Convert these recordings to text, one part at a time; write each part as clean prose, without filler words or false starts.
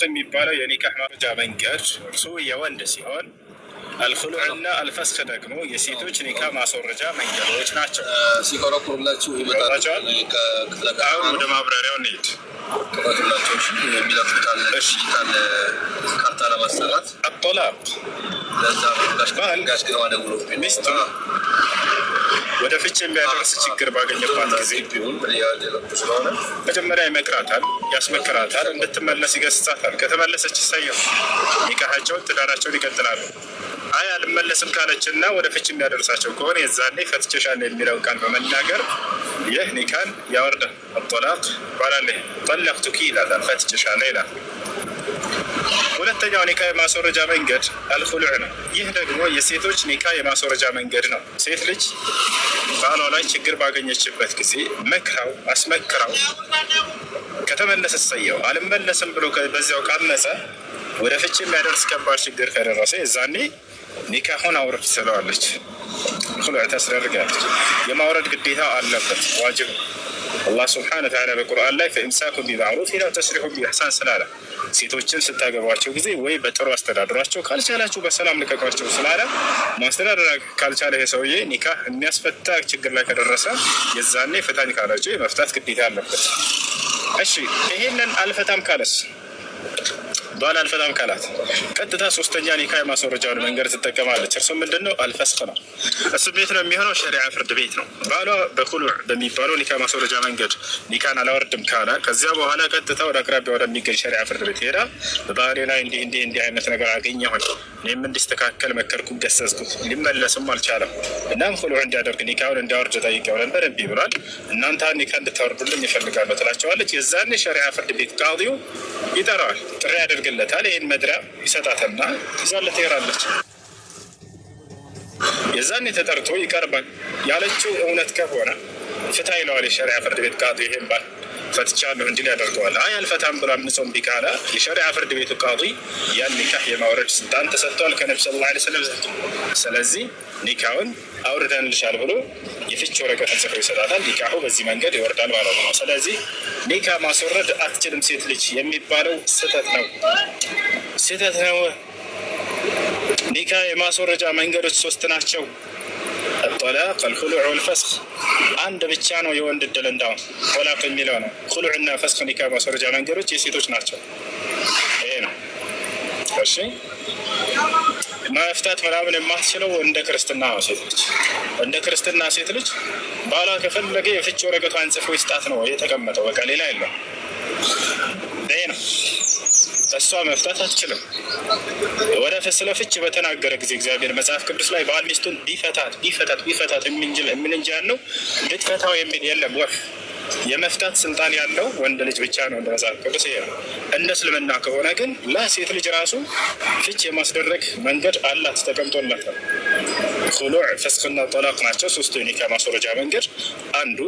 የሚባለው የኒካህ ማውረጃ መንገድ እርሱ የወንድ ሲሆን አልኹሉዕና አልፈስኽ ደግሞ የሴቶች ኒካህ ማስወረጃ መንገዶች ናቸው። ሲቆረቁሩላችሁ ይመጣል። አሁን ወደ ማብራሪያው እንሂድ። ዲጂታል ካርታ ለማሰራት አጦላቅ ሚስቱ ወደ ፍች የሚያደርስ ችግር ባገኘባት ጊዜ መጀመሪያ ይመክራታል፣ ያስመክራታል፣ እንድትመለስ ይገስጻታል። ከተመለሰች ይሰየው ኒካሃቸውን ትዳራቸውን ይቀጥላሉ። አይ አልመለስም ካለችና ወደ ፍች የሚያደርሳቸው ከሆነ የዛኔ ፈትቼሻለሁ የሚለው ቃል በመናገር ይህ ኒካን ያወርዳል። አጦላቅ ይባላል። ጠለቅቱኪ ይላታል፣ ፈትቼሻለሁ ይላል። ሁለተኛው ኒካ የማስወረጃ መንገድ አልኹሉዕ ነው። ይህ ደግሞ የሴቶች ኒካ የማስወረጃ መንገድ ነው። ሴት ልጅ ባሏ ላይ ችግር ባገኘችበት ጊዜ መክራው አስመክራው ከተመለሰ ሰየው፣ አልመለስም ብሎ በዚያው ካመፀ ወደ ፍች የሚያደርስ ከባድ ችግር ከደረሰ የዛኔ ኒካሁን አውርድ ትለዋለች። ኹሉዕ ታስደርጋለች። የማውረድ ግዴታ አለበት፣ ዋጅብ። አላህ ስብሐነሁ ወተዓላ በቁርአን ላይ ፈኢምሳኩም ቢማዕሩፍ አው ተስሪሑን ቢኢሕሳን ስላለ ሴቶችን ስታገቧቸው ጊዜ ወይ በጥሩ አስተዳድሯቸው፣ ካልቻላችሁ በሰላም ልቀቋቸው ስላለ ማስተዳደር ካልቻለ ይሄ ሰውዬ ኒካህ የሚያስፈታ ችግር ላይ ከደረሰ የዛኔ ፍታኝ ካላቸው የመፍታት ግዴታ አለበት። እሺ ይሄንን አልፈታም ካለስ ባል አልፈታም ካላት ቀጥታ ሶስተኛ ኒካ የማስወረጃውን መንገድ ትጠቀማለች። እርሱ ምንድን ነው? አልፈስኽ ነው። እሱ ቤት ነው የሚሆነው፣ ሸሪዓ ፍርድ ቤት ነው። ባሏ በኹሉዕ በሚባለው ኒካ ማስወረጃ መንገድ ኒካን አላወርድም ካለ ከዚያ በኋላ ቀጥታ ወደ አቅራቢያ ወደሚገኝ ሸሪዓ ፍርድ ቤት ሄዳ በባህሌ ላይ እንዲህ አይነት ነገር አገኘሁኝ፣ እኔም እንዲስተካከል መከርኩት፣ ገሰጽኩት፣ ሊመለስም አልቻለም። እናም ኹሉዕ እንዲያደርግ ኒካውን እንዲያወርድ ጠይቄው ነበር፣ እምቢ ብሏል። እናንተ ኒካ እንድታወርዱልኝ ይፈልጋለሁ ትላቸዋለች። የዛኔ ሸሪዓ ፍርድ ቤት ቃዲው ይጠራዋል፣ ጥሪ ያደርግለታል። ይህን መድሪያ ይሰጣትና ይዛለት ትሄዳለች። የዛኔ ተጠርቶ ይቀርባል። ያለችው እውነት ከሆነ ፍታ ይለዋል የሸሪዓ ፍርድ ቤት ቃዲ። ይሄን ባል ፈትቻለሁ እንዲል ያደርገዋል። አይ አልፈታም ብሎ አምጾም ቢቃላ የሸሪዓ ፍርድ ቤቱ ቃዲ ያን ኒካህ የማውረድ ስልጣን ተሰጥቷል ከነብዩ ሰለላሁ ዐለይሂ ወሰለም ዘንድ። ስለዚህ ኒካውን አውርደንልሻል ብሎ የፍች ወረቀት ጽፎ ይሰጣታል። ኒካሁ በዚህ መንገድ ይወርዳል ማለት ነው። ስለዚህ ኒካ ማስወረድ አትችልም ሴት ልጅ የሚባለው ስህተት ነው፣ ስህተት ነው። ኒካ የማስወረጃ መንገዶች ሶስት ናቸው። አጦላቅ፣ አልኹሉዕ ወልፈስኽ። አንድ ብቻ ነው የወንድ እድል። እንዳውም ጦላቅ የሚለው ነው። ኹሉዕ እና ፈስኽ ኒካ ማስወረጃ መንገዶች የሴቶች ናቸው። ይሄ ነው። እሺ መፍታት ምናምን የማትችለው እንደ ክርስትና ነው። ሴት ልጅ እንደ ክርስትና ሴት ልጅ ባሏ ከፈለገ የፍች ወረቀቷን ጽፎ ይስጣት ነው የተቀመጠው። በቃ ሌላ የለም። ይሄ ነው። እሷ መፍታት አትችልም። ወደ ስለ ፍች በተናገረ ጊዜ እግዚአብሔር መጽሐፍ ቅዱስ ላይ ባል ሚስቱን ቢፈታት ምን እንጂ ያለው ልትፈታው የሚል የለም። ወፍ የመፍታት ስልጣን ያለው ወንድ ልጅ ብቻ ነው እንደ መጽሐፍ ቅዱስ። ይሄ ነው። እንደ እስልምና ከሆነ ግን ሴት ልጅ ራሱ ፍች የማስደረግ መንገድ አላት፣ ተቀምጦላታል። ኹሉዕ፣ ፈስኽና ጦላቅ ናቸው ሶስቱ የኒካ ማስወረጃ መንገድ። አንዱ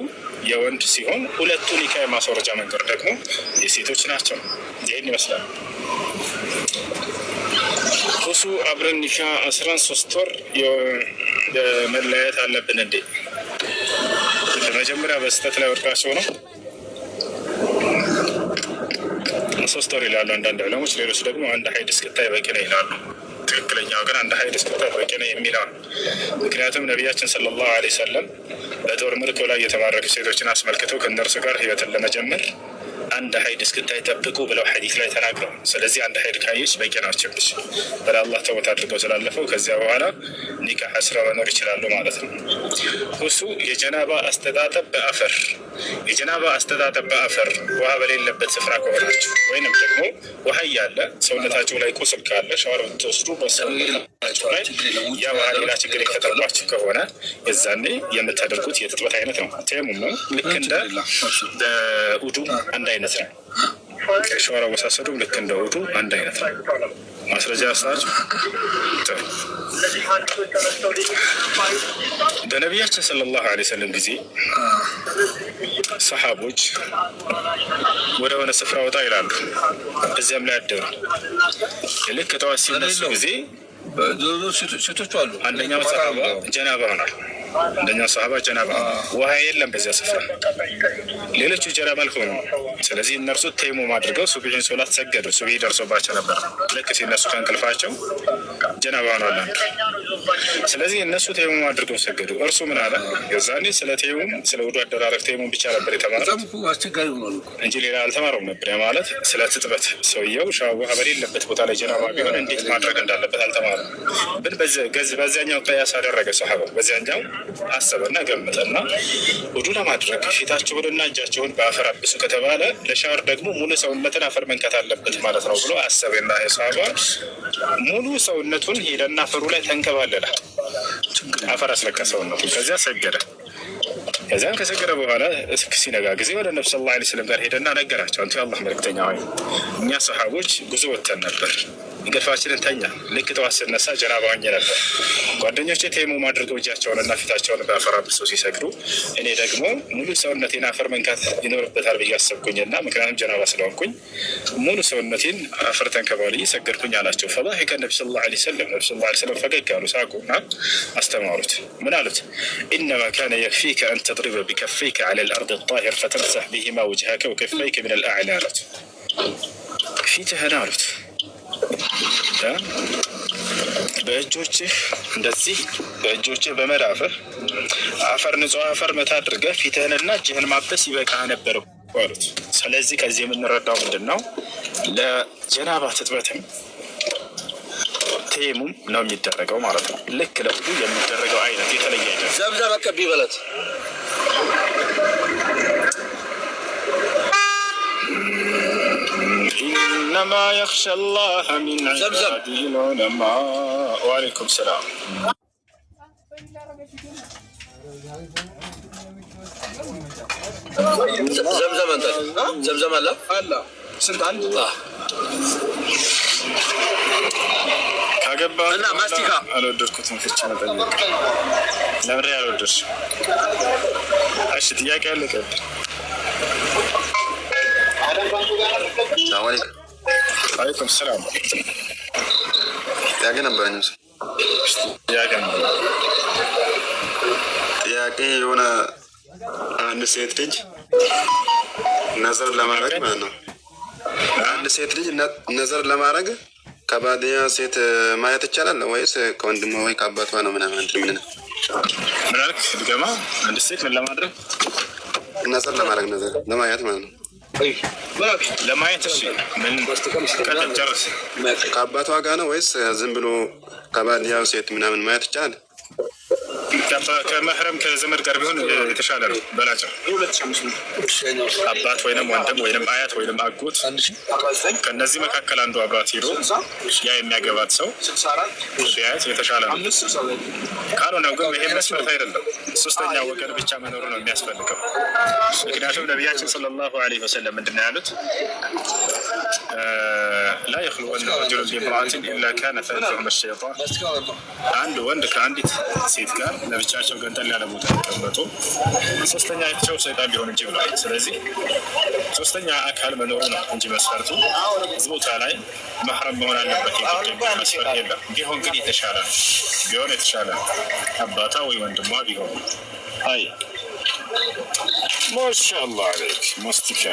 የወንድ ሲሆን ሁለቱ ኒካ የማስወረጃ መንገድ ደግሞ የሴቶች ናቸው። ይህን ይመስላል። እሱ አብረን ኒካ 13 ወር መለያየት አለብን እንዴ? መጀመሪያ በስህተት ላይ ወድቃቸው ነው 3 ወር ይላሉ አንዳንድ ዕለሞች፣ ሌሎች ደግሞ አንድ ሀይድ እስክታይ በቂ ነው ይላሉ። ትክክለኛው ግን አንድ ሀይድ እስክታይ በቂ ነው የሚለው። ምክንያቱም ነቢያችን ሰለላሁ ዐለይሂ ወሰለም በጦር ምርኮ ላይ የተማረኩ ሴቶችን አስመልክተው ከእነርሱ ጋር ህይወትን ለመጀመር አንድ ሀይድ እስክታይ ጠብቁ ብለው ሐዲስ ላይ ተናግረው፣ ስለዚህ አንድ ሀይድ ካየች በቂ ናቸው ልጅ ወደ አላህ ተወት አድርገው ስላለፈው ከዚያ በኋላ ኒካህ አስረው መኖር ይችላሉ ማለት ነው። እሱ የጀናባ አስተጣጠብ በአፈር ውሃ በሌለበት ስፍራ ከሆናችሁ ወይንም ደግሞ ውሃ እያለ ሰውነታቸው ላይ ቁስል ካለ ሻወር ብትወስዱ በሰውነታቸው ላይ ያ ውሃ ሌላ ችግር የፈጠረባችሁ ከሆነ የዛኔ የምታደርጉት የትጥበት አይነት ነው። ተየሙም ነው። ልክ እንደ ውዱ አንድ አይነት ነው። ሻወር አወሳሰዱ ልክ እንደ ውዱ አንድ አይነት ነው። ማስረጃ ያስናቸው። በነቢያችን ሰለላሁ ዐለይሂ ወሰለም ጊዜ ሰሓቦች ወደ ሆነ ስፍራ ወጣ ይላሉ። እዚያም ላይ አደሩ። ልክ ጠዋት ሲነሱ ጊዜ ሴቶቹ አሉ። አንደኛው ሰሓባ ጀናባ ሆናል። አንደኛው ሰሃባ ጀናባ ውሃ የለም በዚያ ስፍራ፣ ሌሎቹ ጀናባ አልሆኑም። ስለዚህ እነርሱ ተይሙም አድርገው ሱብሒን ሶላት ሰገዱ። ሱብሒ ደርሶባቸው ነበር። ልክ ሲነሱ ከእንቅልፋቸው ጀናባ ሆኗል። ስለዚህ እነሱ ተይሙም አድርገው ሰገዱ። እርሱ ምን አለ? የዛኔ ስለ ተይሙም ስለ ውዱ አደራረግ ተይሙም ብቻ ነበር የተማረው እንጂ ሌላ አልተማረውም ነበር። ያ ማለት ስለ ትጥበት ሰውየው ውሃ በሌለበት ቦታ ላይ ጀናባ ቢሆን እንዴት ማድረግ እንዳለበት አልተማረም። ግን በዚያኛው ቀያስ አደረገ ሰሃባ። በዚያኛው አሰበና ገመጠና ውዱ ለማድረግ ፊታቸውንና እጃቸውን በአፈር አብሱ ከተባለ ለሻወር ደግሞ ሙሉ ሰውነትን አፈር መንካት አለበት ማለት ነው ብሎ አሰበና ሰሃባ ሙሉ ሰውነቱን ሄደና አፈሩ ላይ ተንከባለለ። አፈር አስለካ ሰውነቱን። ከዚያ ሰገደ። ከዚያም ከሰገደ በኋላ ሲነጋ ጊዜ ወደ ነብዩ ሰለላሁ ዐለይሂ ወሰለም ጋር ሄደና ነገራቸው። አንተ የአላህ መልእክተኛ ሆይ እኛ ሰሃቦች ጉዞ ወጥተን ነበር፣ እንቅልፋችንን ተኛ። ልክ ጠዋት ስነሳ ጀናባ ሆኜ ነበር። ጓደኞቼ ተይሙም አድርገው እጃቸውንና ፊታቸውን በአፈር አብሰው ሲሰግዱ እኔ ደግሞ ሙሉ ሰውነቴን አፈር መንካት ይኖርበታል ብዬ አሰብኩኝና ምክንያቱም ጀናባ ስለሆንኩኝ ሙሉ ሰውነቴን አፈር ተንከባልዬ ሰገድኩኝ አላቸው። ፈضحك ነብዩ ሰለላሁ ዐለይሂ ወሰለም ነብዩ ሰለላሁ ዐለይሂ ወሰለም ፈገግ አሉ፣ ሳቁና አስተማሩት። ምን አሉት? إنما كان يكفيك أن تضرب بكفيك على الأرض الطاهر فتمسح بهما وجهك وكفيك من الأعلى አሉት። ፊትህን አሉት በእጆችህ እንደዚህ በእጆችህ በመዳፍህ አፈር ንጹህ አፈር መታ አድርገህ ፊትህንና እጅህን ማበስ ይበቃ ነበር አሉት። ስለዚህ ከዚህ የምንረዳው ምንድን ነው? ለጀናባ ትጥበትም ተይሙም ነው የሚደረገው ማለት ነው። ልክ ለሁሉ የሚደረገው አይነት የተለየ አይነት ዘምዘም አቀቢ በለት إنما يخشى الله من عباده العلماء. وعليكم السلام. ዘምዘም አንተ ዘምዘም አለ ስንት አንድ ካገባ እና ማስቲካ አልወደድኩትም። ፍቺ ነው ጠየቅ ለምሬ አልወደድሽ። እሺ ጥያቄ አለ ቀጥ አለይኩም ሰላም። ጥያቄ ነበረኝ። ጥያቄ የሆነ አንድ ሴት ልጅ ነዘር ለማድረግ ማለት ነው። አንድ ሴት ልጅ ነዘር ለማድረግ ከባድያ ሴት ማየት ይቻላል ወይስ ከወንድሟ ወይ ከአባቷ ነው? ምናምን እንትን ምን ነው ምን አልክ? ድገማ። አንድ ሴት ምን ለማድረግ ነዘር ለማድረግ ነዘር ለማየት ማለት ነው። ለማየት እሺ፣ ምን ቀጥል ጨርስ። ከአባቷ ጋር ነው ወይስ ዝም ብሎ ከባድያው ሴት ምናምን ማየት ይቻላል? ከመህረም ከዘመድ ጋር ቢሆን የተሻለ ነው፣ በላጭ ነው። አባት ወይንም ወንድም ወይንም አያት ወይንም አጎት ከእነዚህ መካከል አንዱ አብራት ሄዶ ያ የሚያገባት ሰው ሲያየት የተሻለ ነው። ካልሆነው ግን ይሄ መስፈርት አይደለም። ሶስተኛ ወገን ብቻ መኖሩ ነው የሚያስፈልገው። ምክንያቱም ነቢያችን ሰለላሁ ዐለይሂ ወሰለም ምንድን ነው ያሉት? ላ የኽሉወነ ረጁሉን ቢምረአቲን ኢላ ካነ ثالثهما الشيطان። አንድ ወንድ ከአንዲት ሴት ጋር ለብቻቸው ገንጠል ያለ ቦታ ተቀምጦ ሶስተኛቸው ሰይጣን ሊሆን እንጂ ብለዋል። ስለዚህ ሶስተኛ አካል መኖሩ ነው እንጂ መስፈርቱ እዚህ ቦታ ላይ መህረም መሆን አለበት መስፈርት የለም። ቢሆን ግን የተሻለ ነው፣ ቢሆን የተሻለ ነው። አባታ ወይ ወንድሟ ቢሆን አይ ማሻአላህ አለይክ ማስቲካ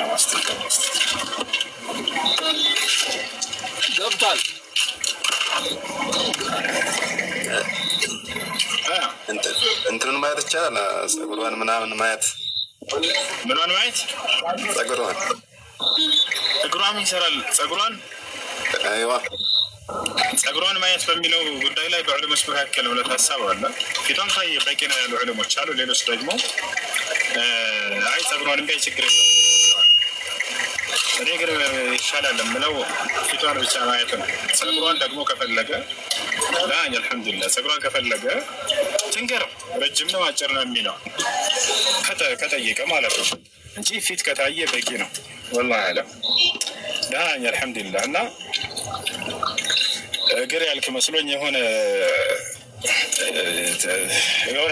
ገብቷል። እንትኑን ማየት ይቻላል። ጸጉሯን ምናምን ማየት ምኗን ማየት? ጸጉሯን ጸጉሯን ይሰራል። ጸጉሯን አይዋ ጸጉሯን ማየት በሚለው ጉዳይ ላይ በዑለሞች መካከል ሁለት ሀሳብ አለ። ፊቷን ካየ በቂ ነው ያሉ ዑለሞች አሉ። ሌሎች ደግሞ አይ ጸጉሯን ቢያይ ችግር የለውም። እኔ ግን ይሻላል የምለው ፊቷን ብቻ ማየት ነው። ጸጉሯን ደግሞ ከፈለገ አልሐምዱሊላህ፣ ጸጉሯን ከፈለገ ትንገር፣ ረጅም ነው አጭር ነው የሚለው ከጠየቀ ማለት ነው እንጂ ፊት ከታየ በቂ ነው። ወላሂ አለም ዳኛ አልሐምዱሊላህ። እና እግር ያልክ መስሎኝ የሆነ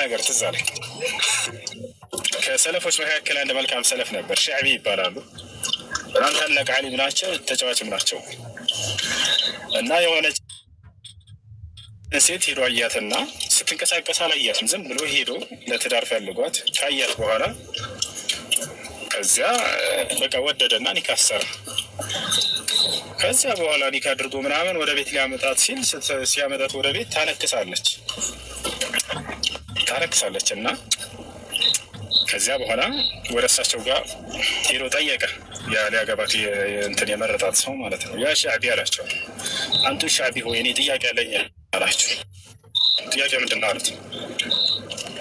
ነገር ትዝ አለኝ። ከሰለፎች መካከል አንድ መልካም ሰለፍ ነበር፣ ሻዕቢ ይባላሉ። በጣም ታላቅ ዓሊም ናቸው፣ ተጫዋችም ናቸው። እና የሆነች ሴት ሄዶ አያትና ስትንቀሳቀስ አላያትም። ዝም ብሎ ሄዶ ለትዳር ፈልጓት ካያት በኋላ ከዚያ በቃ ወደደና ኒካ አሰረ። ከዚያ በኋላ ኒካ አድርጎ ምናምን ወደ ቤት ሊያመጣት ሲል ሲያመጣት ወደ ቤት ታለቅሳለች እና ከዚያ በኋላ ወደ እሳቸው ጋር ሄዶ ጠየቀ። ያ ሊያገባት እንትን የመረጣት ሰው ማለት ነው። ያ ሻዕቢ አላቸው። አንቱ ሻዕቢ ሆይ እኔ ጥያቄ አለኝ አላቸው። ጥያቄ ምንድን ነው አሉት።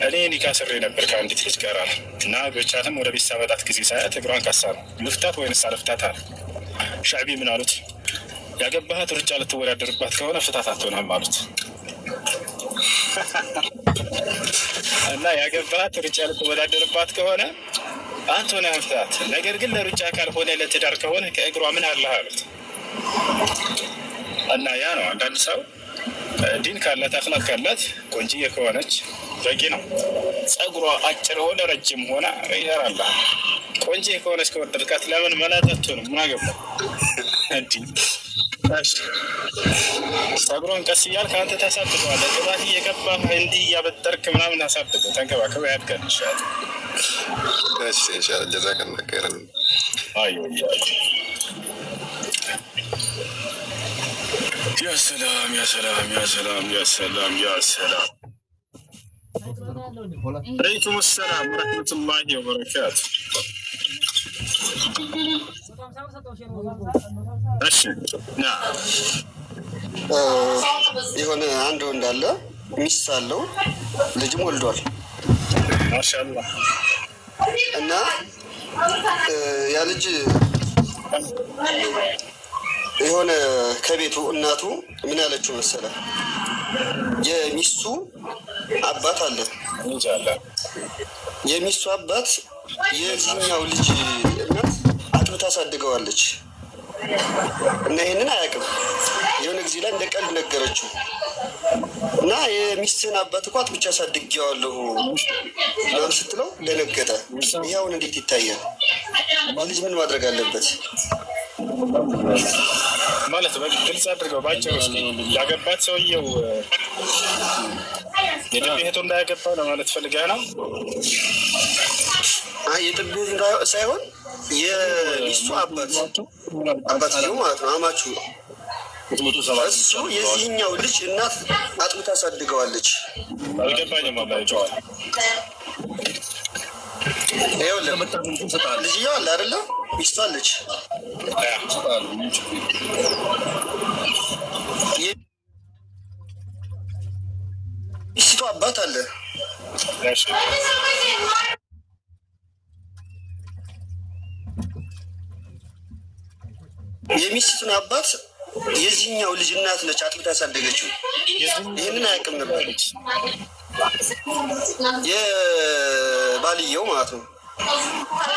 እኔ ኒካ ስሬ ነበር ከአንዲት ልጅ ጋር እና ብቻትም ወደ ቤት ሳመጣት ጊዜ ሳያት እግሯን ካሳ ነው ልፍታት ወይንስ አልፍታት አለ። ሻዕቢ ምን አሉት? ያገባሃት ሩጫ ልትወዳደርባት ከሆነ ፍታት አትሆንም አሉት። እና ያገባሃት ሩጫ ልትወዳደርባት ከሆነ አንተሆነ ፍታት፣ ነገር ግን ለሩጫ ካልሆነ ለትዳር ከሆነ ከእግሯ ምን አለህ አሉት። እና ያ ነው አንዳንድ ሰው ዲን ካላት አክላቅ ካላት ቆንጅዬ ከሆነች በቂ ነው። ጸጉሯ አጭር ሆነ ረጅም ሆነ ይሰራላ። ቆንጅዬ ከሆነች ከወደድካት ለምን መላጠቱ ነው? ምን አገባህ? እንዲህ ጸጉሯን ቀስ እያልክ አንተ ታሳድገዋለህ። ቅባት እየቀባህ እንዲህ እያበጠርክ ምናምን አሳድገው፣ ተንከባከበው፣ ያድጋል። ኢንሻላህ ጀዛከላህ ኸይረን። ያ ሰላም ያ ሰላም ያ ሰላም ያ ሰላም ያ ሰላም። አለይኩም ሰላም ወረሕመቱላሂ ወበረካቱ። እሺ የሆነ አንድ ወንድ አለ፣ ሚስት አለው፣ ልጅም ወልዷል። ማሻአላህ። እና ያ ልጅ የሆነ ከቤቱ እናቱ ምን ያለችው መሰለ፣ የሚስቱ አባት አለ። የሚስቱ አባት የዚህኛው ልጅ እናት አጥብታ አሳድገዋለች እና ይህንን አያውቅም። የሆነ ጊዜ ላይ እንደ ቀልድ ነገረችው እና የሚስትህን አባት እኮ አጥብቻ አሳድጌዋለሁ ምናምን ስትለው ደነገጠ። ይህ አሁን እንዴት ይታያል? ልጅ ምን ማድረግ አለበት ማለት ግልጽ አድርገው ባጭሩ። እስኪ ያገባት ሰውየው የጥቢ እህቱ እንዳያገባው ለማለት ፈልገህ ነው? የጥቢ ሳይሆን የሚስቱ አባትየው ማለት ነው፣ አማቹ እሱ የዚህኛው ልጅ እናት አጥብታ አሳድገዋለች። አልገባኝም። አላቸዋል ልጅየው አለ አይደለ? ሚስቱ አለች። ሚስቱ አባት አለ። የሚስቱን አባት የዚህኛው ልጅ እናት ነች አጥብታ ያሳደገችው። ይህንን አያውቅም ነበር የባልየው ማለት ነው።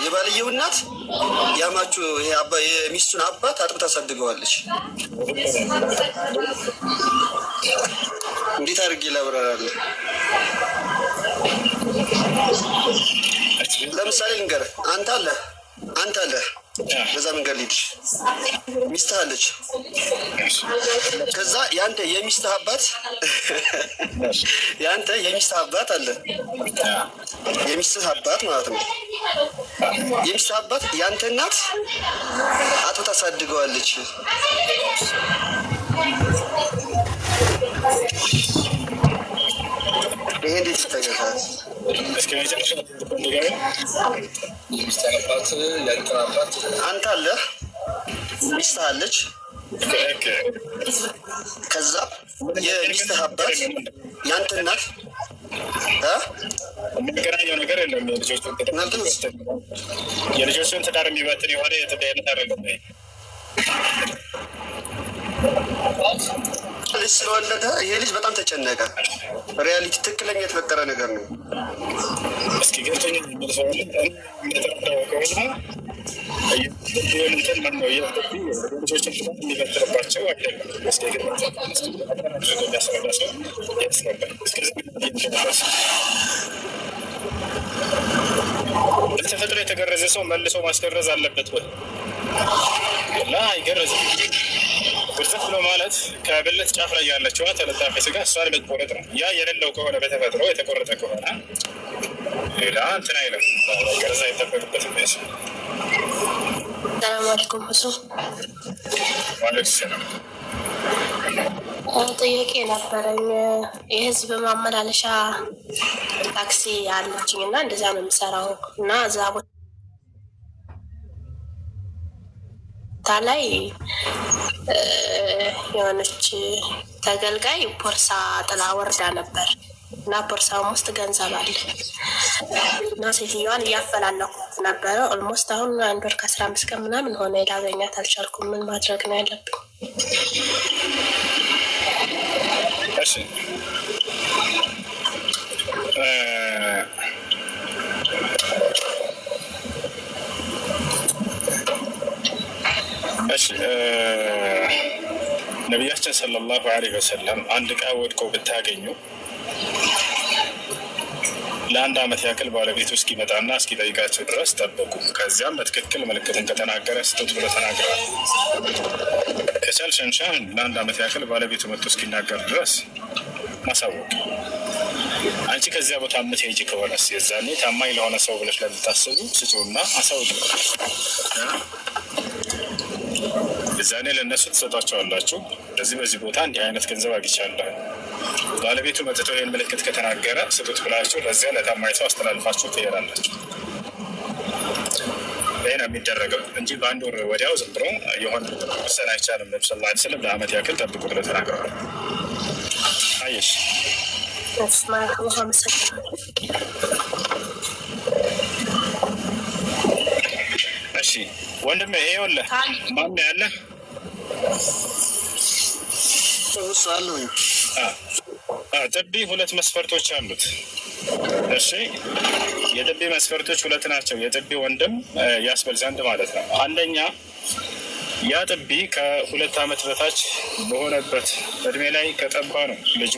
የባልየው እናት ያማቹ የሚስቱን አባት አጥብታ አሳድገዋለች። እንዴት አድርጌ ላብራራለህ? ለምሳሌ ልንገርህ፣ አንተ አለ በዛ መንገድ ሊድ ሚስትህ አለች። ከዛ ያንተ የሚስትህ አባት አለ። የሚስትህ አባት ማለት ነው። የሚስትህ አባት ያንተ እናት አጥብታ አሳድገዋለች። ይሄ እንዴት ይታያል? አንተ አለ፣ ሚስትህ አለች። ከዛ የሚስትህ አባት ያንተ እናት የሚገናኘው ነገር የለም። የልጆችን ትዳር የሚበትን የሆነ የትዳይነት አይደለም። ልጅ ስለወለደ ይሄ ልጅ በጣም ተጨነቀ። ሪያሊቲ ትክክለኛ የተፈጠረ ነገር ነው። እስኪ ገብተኝ የሚመልሰዋለን እንደተረዳው ከሆነ ልጆችን ትዳር የሚበትንባቸው አይደለም። እስኪ የሚያስረዳ ሰው ያስረዳል። በተፈጥሮ የተገረዘ ሰው መልሶ ማስገረዝ አለበት ወይ? ላ አይገረዝም። ግርዘት ብሎ ማለት ከብልት ጫፍ ላይ ያለችዋ ተለጣፊ ስጋ እሷን መቆረጥ ነው። ያ የሌለው ከሆነ በተፈጥሮ የተቆረጠ ከሆነ ሌላ እንትን አይለም ገረዛ ይጠበቅበት ሚያስ ሰላም አለይኩም ሁሱ ማለት ሰላም ጥያቄ ነበረኝ። የህዝብ ማመላለሻ ታክሲ አለችኝ እና እንደዛ ነው የምሰራው እና እዛ ቦታ ላይ የሆነች ተገልጋይ ቦርሳ ጥላ ወርዳ ነበር እና ቦርሳውም ውስጥ ገንዘብ አለ እና ሴትዮዋን እያፈላለኩት ነበረ። ኦልሞስት አሁን 1 ወር ከ15 ቀን ምናምን ሆነ ላገኛት አልቻልኩም። ምን ማድረግ ነው ያለብኝ? እሺ እሺ ነቢያችን ሰለላሁ ዐለይሂ ወሰለም አንድ ዕቃ ወድቆ ብታገኙ ለአንድ ዓመት ያክል ባለቤቱ እስኪመጣና እስኪጠይቃቸው ድረስ ጠበቁ። ከዚያም በትክክል ምልክትን ከተናገረ ስጡት ብሎ ተናግረዋል። ከቻልሽ እንሻን ለአንድ ዓመት ያክል ባለቤቱ መጥቶ እስኪናገር ድረስ ማሳወቅ። አንቺ ከዚያ ቦታ የምትሄጂ ከሆነስ የዛኔ ታማኝ ለሆነ ሰው ብለሽ ለምታስቡ ስጪውና አሳውቅ። የዛኔ ለእነሱ ትሰጧቸዋላችሁ። በዚህ ቦታ እንዲህ አይነት ገንዘብ አግኝቻለሁ፣ ባለቤቱ መጥቶ ይህን ምልክት ከተናገረ ስጡት ብላችሁ ለዚያ ለታማኝ ሰው አስተላልፋችሁ ትሄዳላችሁ። ይህ ነው የሚደረገው እንጂ በአንድ ወር ወዲያው ዝም ብሎ የሆነ ውሰን አይቻልም። ነቢ ስ ላ ስለም ለአመት ያክል ጠብቁ ብለው ተናግረዋል። አየሽ እሺ ወንድሜ ይኸውልህ ማን ያለ ጥቢ 2 መስፈርቶች አሉት። እሺ የጥቢ መስፈርቶች 2 ናቸው። የጥቢ ወንድም ያስበል ዘንድ ማለት ነው። አንደኛ ያ ጥቢ ከ2 ዓመት በታች በሆነበት እድሜ ላይ ከጠባ ነው ልጁ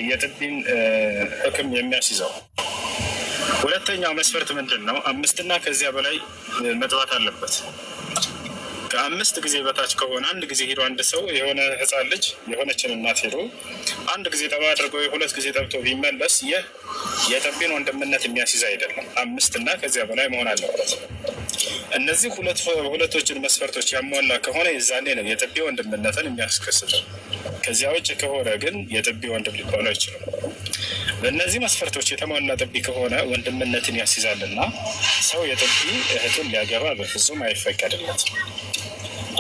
የጥቢን ሕክም የሚያስይዘው። ሁለተኛው መስፈርት ምንድን ነው? 5 እና ከዚያ በላይ መጥባት አለበት። ከ5 ጊዜ በታች ከሆነ አንድ ጊዜ ሄዶ አንድ ሰው የሆነ ህፃን ልጅ የሆነችን እናት ሄዶ አንድ ጊዜ ጠባ አድርገው የ2 ጊዜ ጠብቶ ቢመለስ ይህ የጥቢን ወንድምነት የሚያስይዝ አይደለም። 5 እና ከዚያ በላይ መሆን አለበት። እነዚህ ሁለቶችን መስፈርቶች ያሟላ ከሆነ የዛኔ ነው የጥቢ ወንድምነትን የሚያስከስተው። ከዚያ ውጭ ከሆነ ግን የጥቢ ወንድም ሊሆን አይችልም። በእነዚህ መስፈርቶች የተሟላ ጥቢ ከሆነ ወንድምነትን ያስይዛልና ሰው የጥቢ እህቱን ሊያገባ በፍጹም አይፈቀድለትም።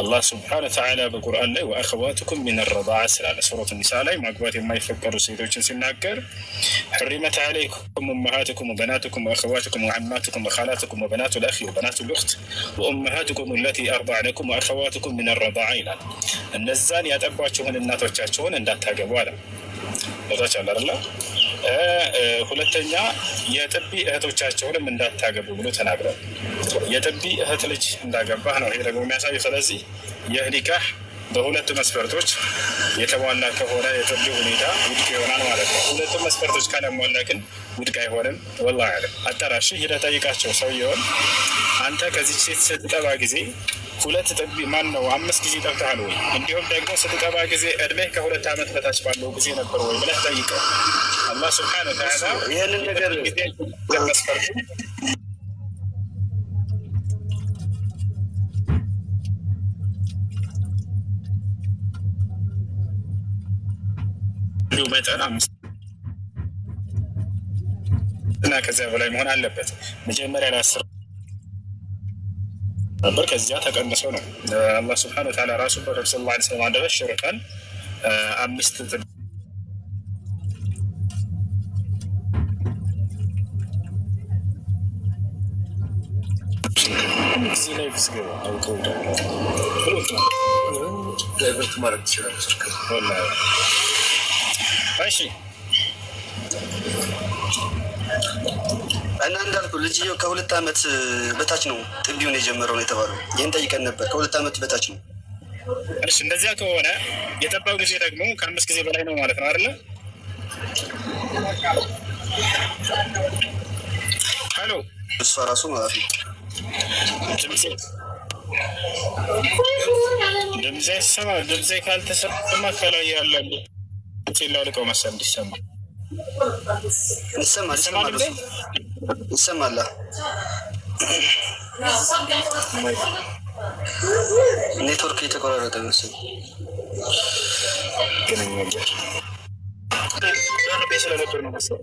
አላህ ስብሐነሁ ወተዓላ በቁርአን ላይ ወአኸዋቱኩም ሚነ ረዳዓ ስላለ ሱረቱ ኒሳ ላይ ማግባት የማይፈቀዱ ሴቶችን ሲናገር ሑሪመት ዐለይኩም ኡመሃቱኩም ወበናቱኩም ወአኸዋቱኩም ወዐማቱኩም ወኻላቱኩም ወበናቱ ልአኺ ወበናቱ ልኡኽት ወኡመሃቱኩም አለቲ አርደዕነኩም ወአኸዋቱኩም ሚነ ረዳዓ ይላል። እነዛን ያጠቧችሁን እናቶቻቸውን እንዳታገቡ አለ። ቦታቻለ አይደለ? ሁለተኛ የጥቢ እህቶቻቸውንም እንዳታገቡ ብሎ ተናግሯል። የጥቢ እህት ልጅ እንዳገባህ ነው ይሄ ደግሞ የሚያሳይ። ስለዚህ ይህ ኒካህ በሁለቱ መስፈርቶች የተሟላ ከሆነ የጥቢ ሁኔታ ውድቅ ይሆናል ማለት ነው። ሁለቱም መስፈርቶች ካላሟላ ግን ውድቅ አይሆንም። ወላሂ አለም አጠራሽ ሂደህ ጠይቃቸው ሰውየውን አንተ ከዚህ ሴት ስትጠባ ጊዜ 2 ጥቢ ማን ነው 5 ጊዜ ጠብተሃል ወይ? እንዲሁም ደግሞ ስትጠባ ጊዜ እድሜህ ከ2 ዓመት በታች ባለው ጊዜ ነበር ወይ ብለህ ጠይቀው። አላህ ሱብሓነሁ ወተዓላ ይህንን ነገር ጊዜ መስፈርቱ መጠን 5 እና ከዚያ በላይ መሆን አለበት። መጀመሪያ ለ10 ነበር፣ ከዚያ ተቀንሶ ነው አላህ ስብሐነሁ ወተዓላ ራሱ በረሱል ሰለላሁ ዐለይሂ ወሰለም አንደበት ሽርካን 5 እሺ እና እንዳልኩ ልጅየው ከ2 ዓመት በታች ነው ጥቢውን የጀመረው ነው የተባለው። ይህን ጠይቀን ነበር። ከ2 ዓመት በታች ነው። እሺ እንደዚያ ከሆነ የጠባው ጊዜ ደግሞ ከ5 ጊዜ በላይ ነው ማለት ነው አይደለ? ሄሎ እሷ ራሱ ማለት ነው ጥቢ ድምጼ ይሰማ? ድምጼ ካልተሰማ ከላይ ያለው ላውልቀው መሰል እንዲሰማ ይሰማል። ኔትወርክ የተቆራረጠ መሰለኝ። ስለነበር ነው መሰለኝ።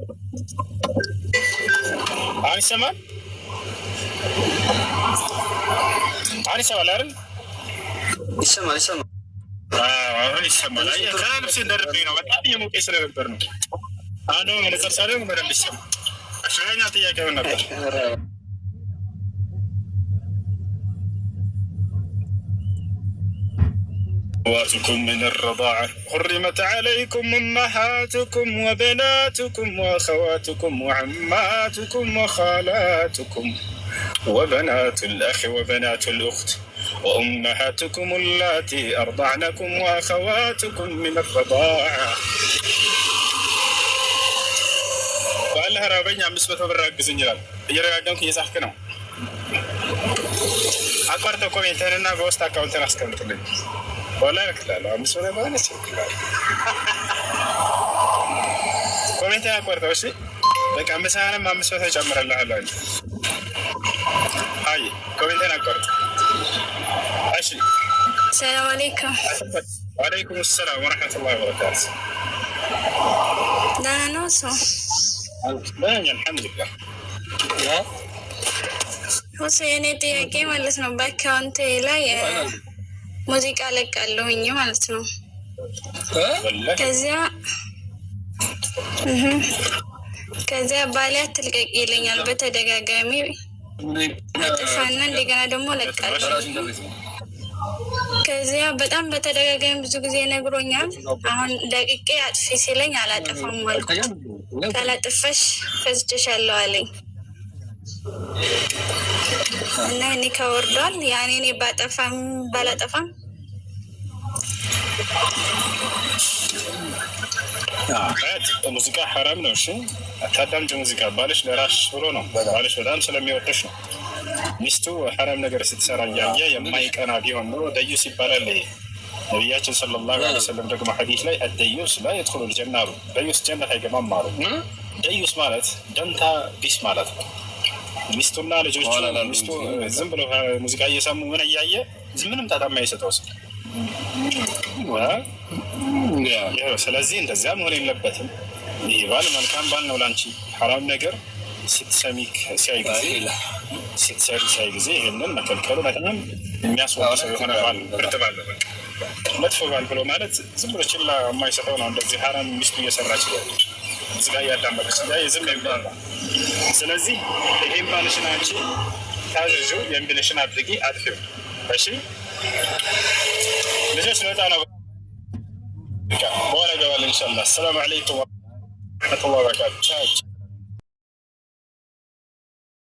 አሁን ይሰማል? አሁን ይሰማል አይደል? ይሰማል። አሁን ይሰማል። ከልብስ እንደርብኝ ነው በጣም የሞቀኝ ስለነበር ነው። አሁን ደግሞ መነጽር ሳደርግ በደንብ ይሰማል። አሸኛ ጥያቄ ምን ነበር? أخواتكم من الرضاعة حرمت عليكم أمهاتكم وبناتكم وأخواتكم وعماتكم وخالاتكم وبنات الأخ وبنات الأخت وأمهاتكم اللاتي أرضعنكم وأخواتكم من الرضاعة. والله رابعني عم بسبة براك زنجلال يرجعونك يزحكنا أقرأ كومنتنا بوست أكاونتنا أسكنت لي والله لكلالو عم بسبة ما نسيب كلالو كومنتنا أقرأ وشي لك عم بسانا ما عم بسبة جمر الله الله هاي كومنتنا أقرأ أشي. السلام عليكم. وعليكم السلام ورحمة الله وبركاته. لا نوصو الحمد لله. ሁሴ የኔ ጥያቄ ማለት ነው በአካውንቴ ላይ ሙዚቃ ለቃለሁኝ ማለት ነው። ከዚያ ባሌ አትልቀቂ ይለኛል በተደጋጋሚ አጥፋና እንደገና ደግሞ ለቃለሁ። ከዚያ በጣም በተደጋጋሚ ብዙ ጊዜ ነግሮኛል። አሁን ለቅቄ አጥፊ ሲለኝ አላጠፋም አልኩት። ካላጠፋሽ ፈዝቼሻለሁ አለኝ እና እኔ ከወርዷል ያኔ እኔ ባጠፋም ባላጠፋም ሙዚቃ ሐራም ነው። እሺ አታዳምጪ ሙዚቃ። ባልሽ ለራስሽ ብሎ ነው። ባልሽ በጣም ስለሚወድሽ ነው። ሚስቱ ሐራም ነገር ስትሰራ እያየ የማይቀና ቢሆን ነው ደዩስ ይባላል። ነቢያችን ሰለላሁ ዐለይሂ ወሰለም ደግሞ ሐዲስ ላይ አደዩስ ላ የድኹሉል ጀና አሉ። ደዩስ ጀነት አይገባም አሉ። ደዩስ ማለት ደንታ ቢስ ማለት ነው። ሚስቱና ልጆቹ ሚስቱ ዝም ብሎ ሙዚቃ እየሰሙ ምን እያየ ምንም ጣጣ የማይሰጠው ሰው። ስለዚህ እንደዚያ መሆን የለበትም። ይህ ባል መልካም ባል ነው ላንቺ። ሐራም ነገር ስትሰሚ ሲያይ ጊዜ ስትሰሪ ሲያይ ጊዜ ይህንን መከልከሉ በጣም የሚያስወጣ ሰው የሆነ ባል ብርት ባል ነው። መጥፎ ባል ብሎ ማለት ዝም ብሎ ችላ የማይሰጠው ነው። እንደዚህ ሐራም ሚስቱ እየሰራች እዚጋ እያዳመጠች ዝም የሚባል። ስለዚህ ይህም ባልሽን አንቺ ታዘዡ፣ የሚልሽን አድርጊ፣ አጥፊው። እሺ ልጆች ልወጣ ነው፣ በኋላ እገባለሁ ኢንሻላህ። አሰላሙ አለይኩም ወረሕመቱላሂ ወበረካቱህ።